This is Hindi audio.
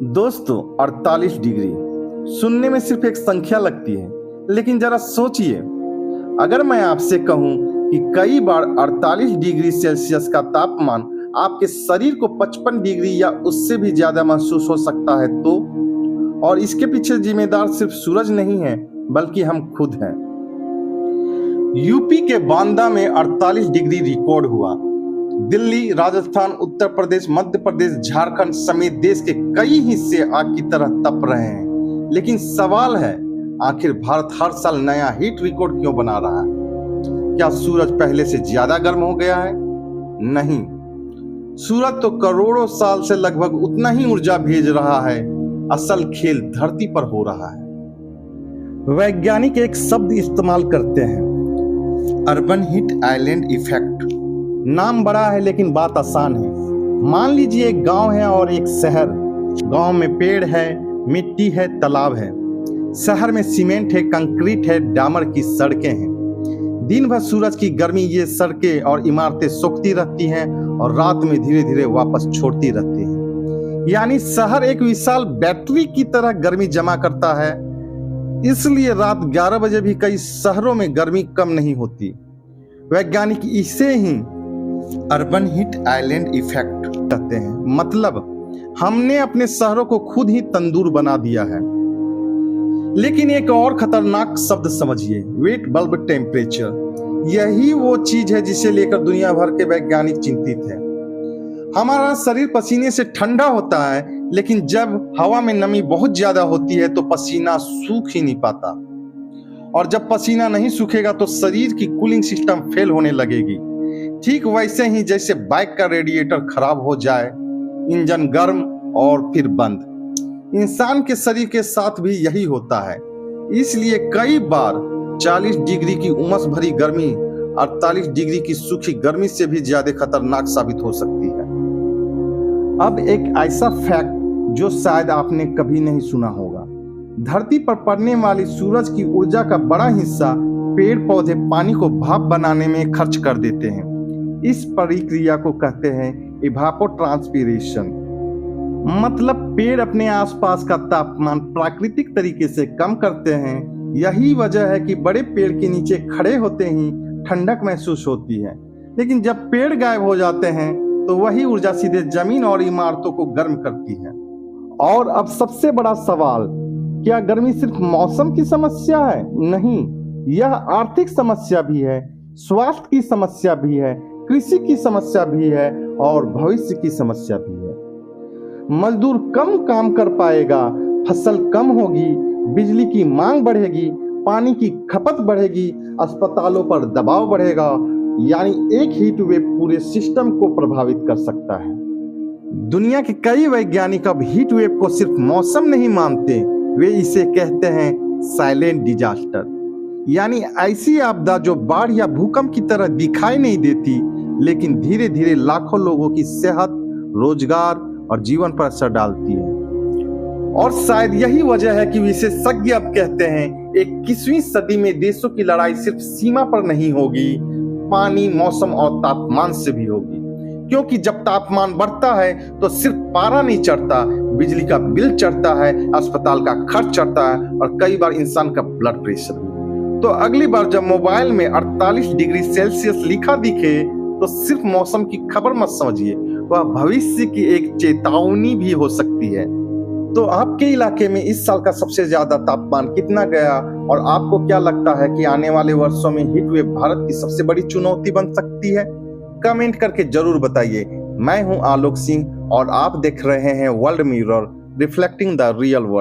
दोस्तों 48 डिग्री सुनने में सिर्फ एक संख्या लगती है, लेकिन जरा सोचिए, अगर मैं आपसे कहूं कि कई बार 48 डिग्री सेल्सियस का तापमान आपके शरीर को 55 डिग्री या उससे भी ज्यादा महसूस हो सकता है तो, और इसके पीछे जिम्मेदार सिर्फ सूरज नहीं है बल्कि हम खुद हैं। यूपी के बांदा में 48 डिग्री रिकॉर्ड हुआ। दिल्ली, राजस्थान, उत्तर प्रदेश, मध्य प्रदेश, झारखंड समेत देश के कई हिस्से आग की तरह तप रहे हैं। लेकिन सवाल है, आखिर भारत हर साल नया हीट रिकॉर्ड क्यों बना रहा है? क्या सूरज पहले से ज्यादा गर्म हो गया है? नहीं, सूरज तो करोड़ों साल से लगभग उतना ही ऊर्जा भेज रहा है। असल खेल धरती पर हो रहा है। वैज्ञानिक एक शब्द इस्तेमाल करते हैं, अर्बन हीट आइलैंड इफेक्ट। नाम बड़ा है लेकिन बात आसान है। मान लीजिए एक गांव है और एक शहर। गांव में पेड़ है, मिट्टी है, तालाब है। शहर में सीमेंट है, कंक्रीट है, डामर की सड़कें हैं। दिन भर सूरज की गर्मी ये सड़कें और इमारतें सोखती रहती हैं और रात में धीरे धीरे वापस छोड़ती रहती हैं। यानी शहर एक विशाल बैटरी की तरह गर्मी जमा करता है। इसलिए रात 11 बजे भी कई शहरों में गर्मी कम नहीं होती। वैज्ञानिक इसे ही अर्बन हीट आइलैंड इफेक्ट कहते हैं। मतलब हमने अपने शहरों को खुद ही तंदूर बना दिया है। लेकिन एक और खतरनाक शब्द समझिए, वेट बल्ब टेम्परेचर। यही वो चीज है जिसे लेकर दुनिया भर के वैज्ञानिक चिंतित है। हमारा शरीर पसीने से ठंडा होता है, लेकिन जब हवा में नमी बहुत ज्यादा होती है तो पसीना सूख ही नहीं पाता। और जब पसीना नहीं सूखेगा तो शरीर की कूलिंग सिस्टम फेल होने लगेगी। ठीक वैसे ही जैसे बाइक का रेडिएटर खराब हो जाए, इंजन गर्म और फिर बंद। इंसान के शरीर के साथ भी यही होता है। इसलिए कई बार 40 डिग्री की उमस भरी गर्मी 48 डिग्री की सूखी गर्मी से भी ज्यादा खतरनाक साबित हो सकती है। अब एक ऐसा फैक्ट जो शायद आपने कभी नहीं सुना होगा, धरती पर पड़ने वाली सूरज की ऊर्जा का बड़ा हिस्सा पेड़ पौधे पानी को भाप बनाने में खर्च कर देते हैं। इस प्रक्रिया को कहते हैं इवापोट्रांसपिरेशन। मतलब पेड़ अपने आसपास का तापमान प्राकृतिक तरीके से कम करते हैं। यही वजह है कि बड़े पेड़ के नीचे खड़े होते ही ठंडक महसूस होती है। लेकिन जब पेड़ गायब हो जाते हैं तो वही ऊर्जा सीधे जमीन और इमारतों को गर्म करती है। और अब सबसे बड़ा सवाल, क्या गर्मी सिर्फ मौसम की समस्या है? नहीं, यह आर्थिक समस्या भी है, स्वास्थ्य की समस्या भी है, कृषि की समस्या भी है और भविष्य की समस्या भी है। मजदूर कम काम कर पाएगा, फसल कम होगी, बिजली की मांग बढ़ेगी, पानी की खपत बढ़ेगी, अस्पतालों पर दबाव बढ़ेगा। यानी एक हीट वेव पूरे सिस्टम को प्रभावित कर सकता है। दुनिया के कई वैज्ञानिक अब हीट वेव को सिर्फ मौसम नहीं मानते, वे इसे कहते हैं साइलेंट डिजास्टर। यानी ऐसी आपदा जो बाढ़ या भूकंप की तरह दिखाई नहीं देती, लेकिन धीरे धीरे लाखों लोगों की सेहत, रोजगार और जीवन पर असर डालती है। और शायद यही वजह है कि विशेषज्ञ अब कहते हैं 21वीं सदी में देशों की लड़ाई सिर्फ सीमा पर नहीं होगी, पानी, मौसम और तापमान से भी होगी। क्योंकि जब तापमान बढ़ता है तो सिर्फ पारा नहीं चढ़ता, बिजली का बिल चढ़ता है, अस्पताल का खर्च चढ़ता है और कई बार इंसान का ब्लड प्रेशर भी। तो अगली बार जब मोबाइल में 48 डिग्री सेल्सियस लिखा दिखे तो सिर्फ मौसम की खबर मत समझिए, वह भविष्य की एक चेतावनी भी हो सकती है। तो आपके इलाके में इस साल का सबसे ज्यादा तापमान कितना गया, और आपको क्या लगता है कि आने वाले वर्षों में हीट वेव भारत की सबसे बड़ी चुनौती बन सकती है? कमेंट करके जरूर बताइए। मैं हूं आलोक सिंह और आप देख रहे हैं world mirror, reflecting the real world.